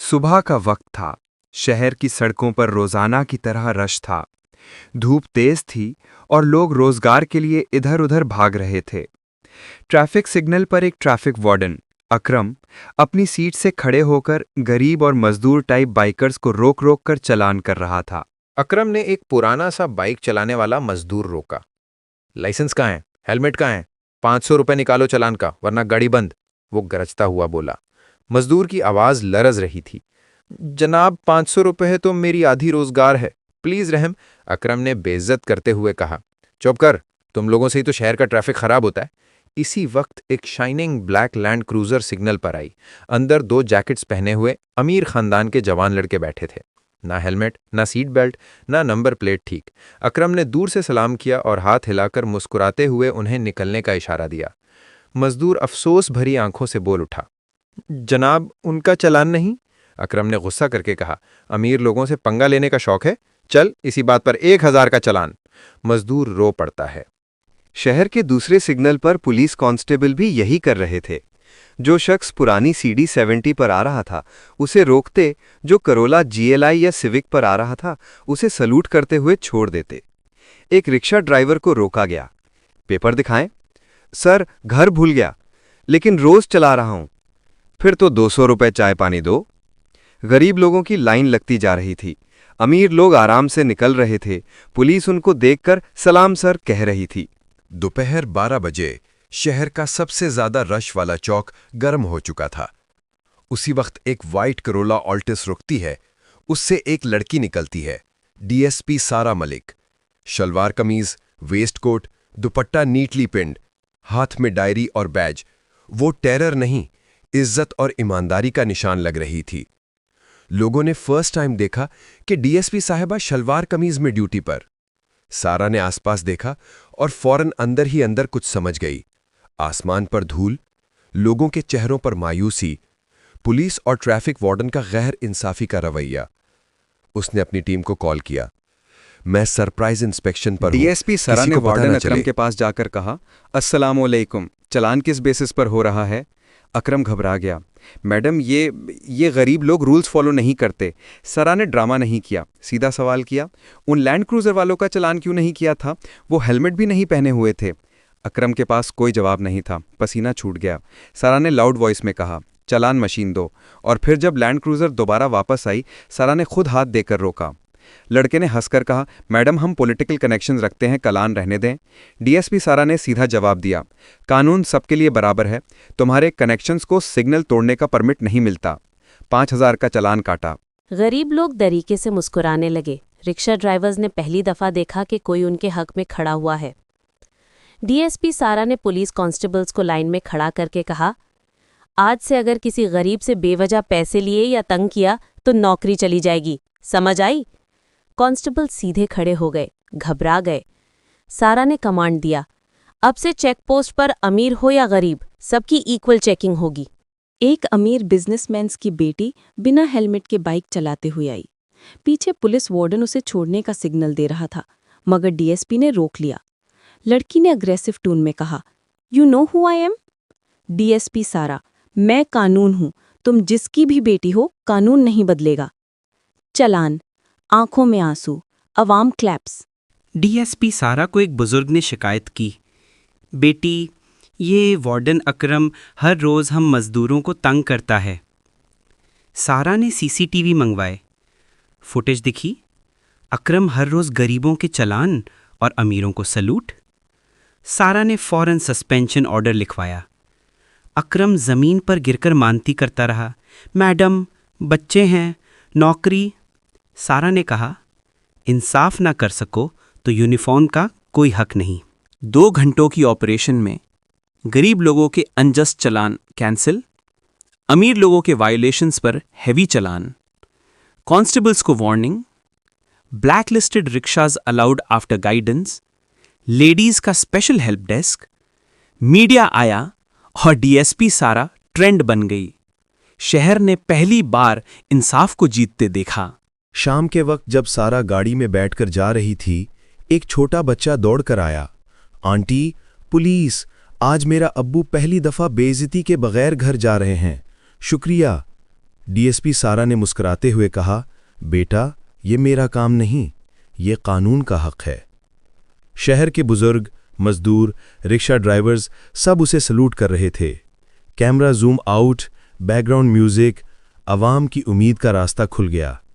सुबह का वक्त था। शहर की सड़कों पर रोजाना की तरह रश था। धूप तेज थी और लोग रोजगार के लिए इधर-उधर भाग रहे थे। ट्रैफिक सिग्नल पर एक ट्रैफिक वार्डन अकरम अपनी सीट से खड़े होकर गरीब और मजदूर टाइप बाइकर्स को रोक-रोक कर चालान कर रहा था। अकरम ने एक पुराना सा बाइक चलाने वाला मजदूर रोका। लाइसेंस कहाँ है? हेलमेट कहाँ है? 500 रुपए निकालो चालान का, वरना गाड़ी बंद। वो गरजता हुआ बोला। मजदूर की आवाज लरज रही थी। जनाब, 500 रुपए है तो मेरी आधी रोजगार है, प्लीज रहम। अकरम ने बेइज्जत करते हुए कहा। चुप कर, तुम लोगों से ही तो शहर का ट्रैफिक खराब होता है। इसी वक्त एक shining black land cruiser signal पर आई। अंदर 2 जैकेट्स पहने हुए अमीर खानदान के जवान लड़के बैठे थे। ना हेलमेट, ना सीट बेल्ट, ना नंबर प्लेट ठीक। अकरम ने दूर से सलाम किया और हाथ हिलाकर मुस्कुराते हुए उन्हें निकलने का इशारा दिया। मजदूर अफसोस भरी आंखों से बोल उठा। जनाब, उनका चालान नहीं। अकरम ने गुस्सा करके कहा। अमीर लोगों से पंगा लेने का शौक है? चल, इसी बात पर 1000 का चालान। मजदूर रो पड़ता है। शहर के दूसरे सिग्नल पर पुलिस कांस्टेबल भी यही कर रहे थे। जो शख्स पुरानी सीडी 70 पर आ रहा था उसे रोकते, जो करोला जीएलआई या सिविक पर आ रहा था उसे सलूट करते हुए छोड़ देते। एक रिक्शा ड्राइवर को रोका गया। पेपर दिखाएं? सर, घर भूल गया, लेकिन रोज चला रहा हूं। फिर तो 200 रुपए चाय पानी दो। गरीब लोगों की लाइन लगती जा रही थी। अमीर लोग आराम से निकल रहे थे। पुलिस उनको देखकर सलाम सर कह रही थी। दोपहर 12 बजे शहर का सबसे ज्यादा रश वाला चौक गर्म हो चुका था। उसी वक्त एक वाइट करोला ऑल्टिस रुकती है। उससे एक लड़की निकलती है, डीएसपी सारा मलिक। शलवार कमीज, वेस्ट कोट, दुपट्टा नीटली पिंड, हाथ में डायरी और बैज। वो टेरर नहीं, इज्जत और ईमानदारी का निशान लग रही थी। लोगों ने फर्स्ट टाइम देखा कि डीएसपी साहिबा शलवार कमीज में ड्यूटी पर। सारा ने आसपास देखा और फौरन अंदर ही अंदर कुछ समझ गई। आसमान पर धूल, लोगों के चेहरों पर मायूसी, पुलिस और ट्रैफिक वार्डन का गैर इंसाफी का रवैया। उसने अपनी टीम को कॉल किया। मैं सरप्राइज इंस्पेक्शन पर हूं। डीएसपी सारा किसी ने को पता वार्डन न अकरम चले। के पास जाकर कहा, अस्सलाम वालेकुम, चालान किस बेसिस पर हो रहा है? अकरम घबरा गया। मैडम, ये गरीब लोग रूल्स फॉलो नहीं करते। सरा ने ड्रामा नहीं किया, सीधा सवाल किया। उन लैंड क्रूजर वालों का चालान क्यों नहीं किया था? वो हेलमेट भी नहीं पहने हुए थे। अकरम के पास कोई जवाब नहीं था, पसीना छूट गया। सरा ने लाउड वॉइस में कहा, चालान मशीन दो। और फिर जब लैंड क्रूजर दोबारा वापस आई, सरा ने खुद हाथ देकर रोका। लड़के ने हंसकर कहा, मैडम, हम पॉलिटिकल कनेक्शंस रखते हैं, कलान रहने दें। डीएसपी सारा ने सीधा जवाब दिया, कानून सबके लिए बराबर है। तुम्हारे कनेक्शंस को सिग्नल तोड़ने का परमिट नहीं मिलता। 5000 का चालान काटा। गरीब लोग तरीके से मुस्कुराने लगे। रिक्शा ड्राइवर्स ने पहली दफा देखा कि कोई उनके हक में खड़ा हुआ है। डीएसपी सारा ने पुलिस कांस्टेबल्स को लाइन में खड़ा करके कहा, आज से अगर किसी गरीब से बेवजह पैसे लिए या तंग किया तो नौकरी चली जाएगी, समझ आई? कांस्टेबल सीधे खड़े हो गए, घबरा गए। सारा ने कमांड दिया, अब से चेक पोस्ट पर अमीर हो या गरीब, सबकी इक्वल चेकिंग होगी। एक अमीर बिजनेसमैन की बेटी बिना हेलमेट के बाइक चलाते हुए आई। पीछे पुलिस वार्डन उसे छोड़ने का सिग्नल दे रहा था, मगर डीएसपी ने रोक लिया। लड़की ने अग्रेसिव टोन में कहा, you know who I am? DSP सारा, मैं कानून हूं। तुम जिसकी भी बेटी हो, कानून नहीं बदलेगा। चालान, आंखों में आंसू, अवाम क्लैप्स। डीएसपी सारा को एक बुजुर्ग ने शिकायत की, बेटी, ये वार्डन अकरम हर रोज़ हम मज़दूरों को तंग करता है। सारा ने सीसीटीवी मंगवाए। फुटेज दिखी, अकरम हर रोज़ गरीबों के चालान और अमीरों को सलूट। सारा ने फ़ौरन सस्पेंशन ऑर्डर लिखवाया। अकरम ज़मीन पर गिरकर मानती करता रहा, मैडम, बच्चे हैं, नौकरी। सारा ने कहा, इंसाफ ना कर सको तो यूनिफॉर्म का कोई हक नहीं। 2 घंटों की ऑपरेशन में गरीब लोगों के अनजस्ट चालान कैंसिल, अमीर लोगों के वायोलेशंस पर हैवी चालान, कांस्टेबल्स को warning, blacklisted rickshaws allowed after guidance, ladies का स्पेशल हेल्प डेस्क। मीडिया आया और डीएसपी सारा ट्रेंड बन गई। शहर ने पहली बार इंसाफ को जीतते देखा। शाम के वक्त जब सारा गाड़ी में बैठकर जा रही थी, एक छोटा बच्चा दौड़कर आया। आंटी, पुलिस, आज मेरा अब्बू पहली दफा बेइज्जती के बगैर घर जा रहे हैं, शुक्रिया। डीएसपी सारा ने मुस्कुराते हुए कहा, बेटा, ये मेरा काम नहीं, ये कानून का हक है। शहर के बुजुर्ग, मजदूर, रिक्शा ड्राइवर्स सब उसे सलूट कर रहे थे। Camera zoom out, background music, अवाम की उम्मीद का रास्ता खुल गया।